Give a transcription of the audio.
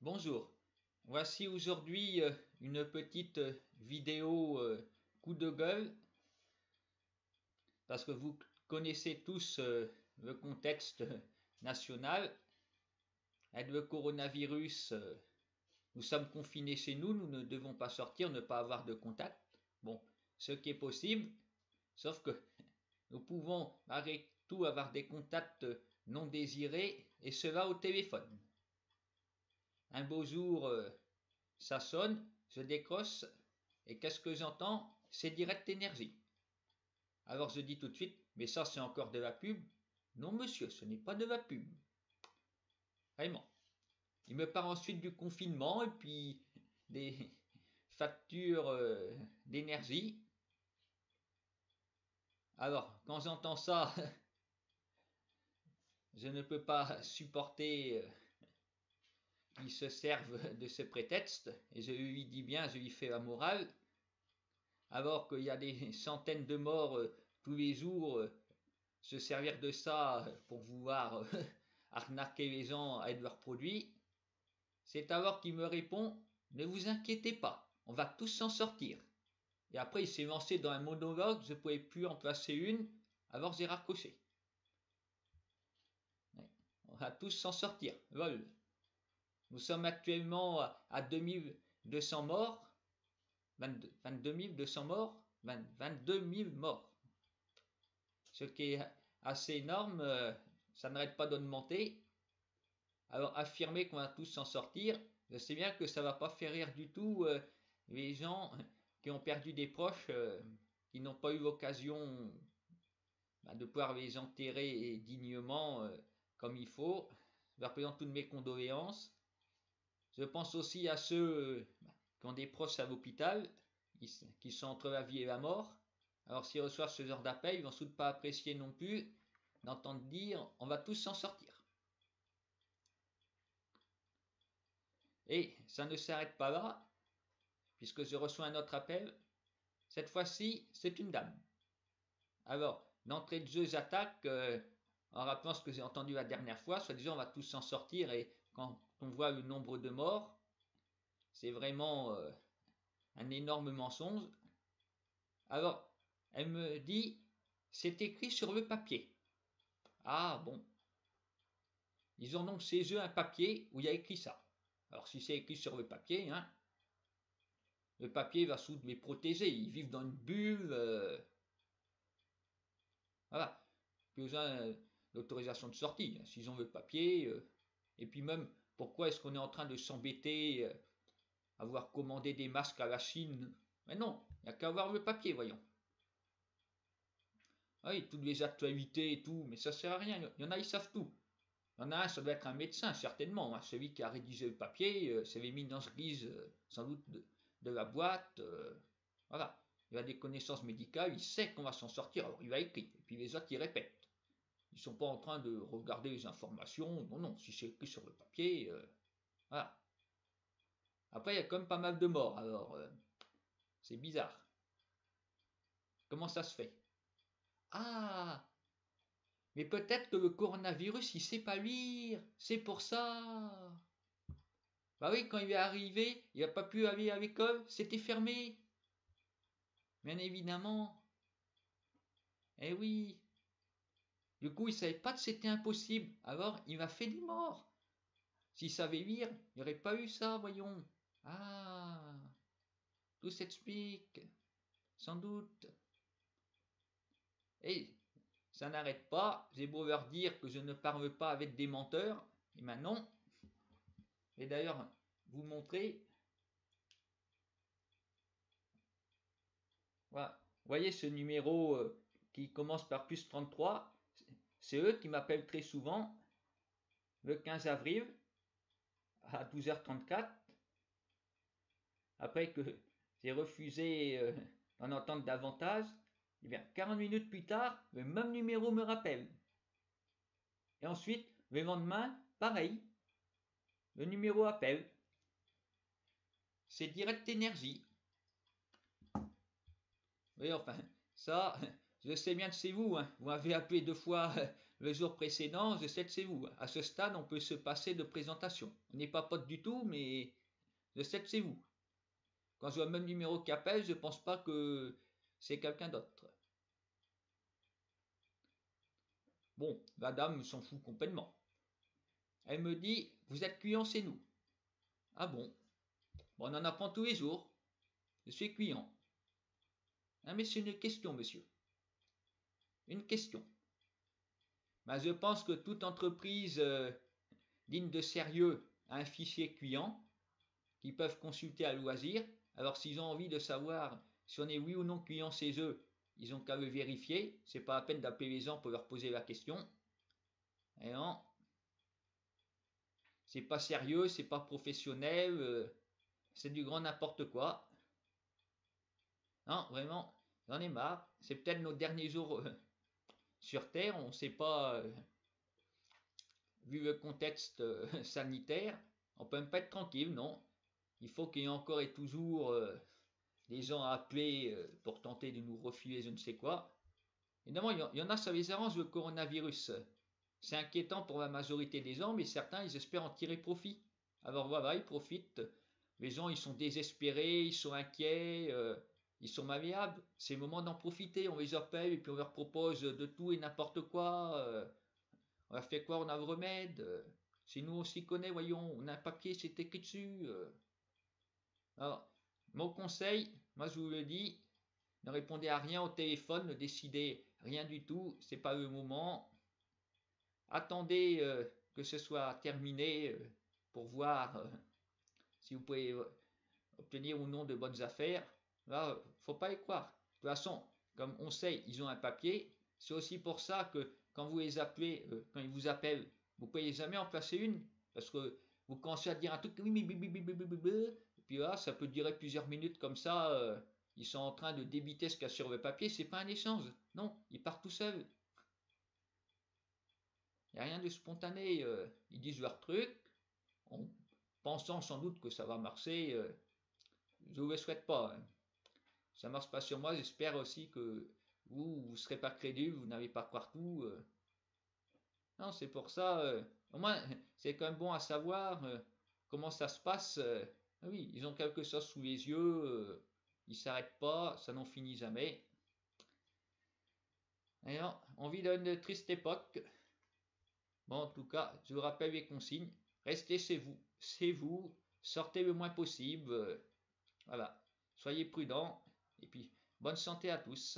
Bonjour, voici aujourd'hui une petite vidéo coup de gueule parce que vous connaissez tous le contexte national. Avec le coronavirus, nous sommes confinés chez nous, nous ne devons pas sortir, ne pas avoir de contact. Bon, ce qui est possible, sauf que nous pouvons malgré tout avoir des contacts non désirés et cela au téléphone. Un beau jour, ça sonne, je décroche, et qu'est-ce que j'entends? C'est Direct Énergie. Alors je dis tout de suite, mais ça c'est encore de la pub? Non monsieur, ce n'est pas de la pub. Vraiment. Il me parle ensuite du confinement et puis des factures d'énergie. Alors, quand j'entends ça, je ne peux pas supporter qu'ils se servent de ce prétexte, et je lui dis bien, je lui fais la morale, alors qu'il y a des centaines de morts tous les jours, se servir de ça pour vouloir arnaquer les gens avec leurs produits. C'est alors qu'il me répond, ne vous inquiétez pas, on va tous s'en sortir. Et après il s'est lancé dans un monologue, je ne pouvais plus en placer une, alors j'ai raccroché. On va tous s'en sortir, lol. Nous sommes actuellement à 2200 morts, 22 200 morts, 22 000 morts. Ce qui est assez énorme, ça n'arrête pas d'augmenter. Alors affirmer qu'on va tous s'en sortir, je sais bien que ça va pas faire rire du tout les gens qui ont perdu des proches, qui n'ont pas eu l'occasion de pouvoir les enterrer dignement comme il faut. Je leur présente toutes mes condoléances. Je pense aussi à ceux qui ont des proches à l'hôpital, qui sont entre la vie et la mort. Alors s'ils reçoivent ce genre d'appel, ils vont sans doute pas apprécier non plus d'entendre dire on va tous s'en sortir. Et ça ne s'arrête pas là, puisque je reçois un autre appel. Cette fois-ci, c'est une dame. Alors, d'entrée de jeu, j'attaque en rappelant ce que j'ai entendu la dernière fois, soit disant on va tous s'en sortir, et quand on voit le nombre de morts, c'est vraiment un énorme mensonge. Alors, elle me dit, c'est écrit sur le papier. Ah bon. Ils ont donc chez eux un papier où il y a écrit ça. Alors si c'est écrit sur le papier, le papier va sans doute les protéger. Ils vivent dans une bulle. Voilà. Besoin d'autorisation de sortie. S'ils ont le papier. Et puis même, pourquoi est-ce qu'on est en train de s'embêter à avoir commandé des masques à la Chine? Mais non, il n'y a qu'à avoir le papier, voyons. Ah oui, toutes les actualités et tout, mais ça sert à rien. Il y en a, ils savent tout. Il y en a un, ça doit être un médecin, certainement. Celui qui a rédigé le papier, c'est l'éminence grise, sans doute, de la boîte. Voilà. Il a des connaissances médicales, il sait qu'on va s'en sortir, alors il va écrire. Et puis les autres, ils répètent. Ils ne sont pas en train de regarder les informations. Non, non, si c'est écrit sur le papier, voilà. Après, il y a quand même pas mal de morts, alors c'est bizarre. Comment ça se fait? Ah! Mais peut-être que le coronavirus, il sait pas lire. C'est pour ça. Bah oui, quand il est arrivé, il n'a pas pu aller à l'école, c'était fermé. Bien évidemment. Eh oui. Du coup, il ne savait pas que c'était impossible. Alors, il m'a fait des morts. S'il savait lire, il n'y aurait pas eu ça, voyons. Ah. Tout s'explique. Sans doute. Et ça n'arrête pas. J'ai beau leur dire que je ne parle pas avec des menteurs. Et maintenant. Et d'ailleurs, vous montrer. Voilà. Vous voyez ce numéro qui commence par plus 33, c'est eux qui m'appellent très souvent le 15 avril à 12h34, après que j'ai refusé d'en entendre davantage. Et bien 40 minutes plus tard, le même numéro me rappelle. Et ensuite, le lendemain, pareil, le numéro appelle. C'est Direct Énergie. Oui, enfin, ça, je sais bien que c'est vous. Vous m'avez appelé 2 fois le jour précédent, je sais que c'est vous. À ce stade, on peut se passer de présentation. On n'est pas potes du tout, mais je sais que c'est vous. Quand je vois le même numéro qu'appelle, je pense pas que c'est quelqu'un d'autre. Bon, la dame s'en fout complètement. Elle me dit, vous êtes client, c'est nous. Ah bon? Bon, on en apprend tous les jours. Je suis client. Ah, mais c'est une question, monsieur. Une question. Ben, je pense que toute entreprise digne de sérieux a un fichier client qu'ils peuvent consulter à loisir. Alors s'ils ont envie de savoir si on est oui ou non client chez eux, ils ont qu'à le vérifier. C'est pas la peine d'appeler les gens pour leur poser la question. Et non, c'est pas sérieux, c'est pas professionnel, c'est du grand n'importe quoi. Non, vraiment, j'en ai marre. C'est peut-être nos derniers jours sur Terre, on ne sait pas, vu le contexte sanitaire, on peut même pas être tranquille, non. Il faut qu'il y ait encore et toujours des gens à appeler pour tenter de nous refiler je ne sais quoi. Évidemment, il y en a, ça les arrange le coronavirus. C'est inquiétant pour la majorité des gens, mais certains, ils espèrent en tirer profit. Alors voilà, ils profitent. Les gens, ils sont désespérés, ils sont inquiets, ils sont malléables. C'est le moment d'en profiter. On les appelle et puis on leur propose de tout et n'importe quoi. On leur fait quoi? On a le remède. Si nous, on s'y connaît, voyons, on a un papier, c'est écrit dessus. Alors, mon conseil, moi je vous le dis, ne répondez à rien au téléphone, ne décidez rien du tout, c'est pas le moment. Attendez que ce soit terminé pour voir si vous pouvez obtenir ou non de bonnes affaires. Là, faut pas y croire. De toute façon, comme on sait, ils ont un papier. C'est aussi pour ça que quand vous les appelez, quand ils vous appellent, vous ne pouvez jamais en placer une parce que vous commencez à dire un truc, et puis là, ça peut durer plusieurs minutes comme ça. Ils sont en train de débiter ce qu'il y a sur le papier. C'est pas un échange. Non, ils partent tout seuls. Il n'y a rien de spontané. Ils disent leur truc, en pensant sans doute que ça va marcher. Je ne vous le souhaite pas. Hein. Ça ne marche pas sur moi. J'espère aussi que vous ne serez pas crédule, vous n'avez pas croire tout. Non, c'est pour ça. Au moins, c'est quand même bon à savoir comment ça se passe. Ah oui, ils ont quelque chose sous les yeux. Ils ne s'arrêtent pas. Ça n'en finit jamais. Et non, on vit dans une triste époque. Bon, en tout cas, je vous rappelle les consignes. Restez chez vous. C'est vous. Sortez le moins possible. Voilà. Soyez prudents. Et puis, bonne santé à tous.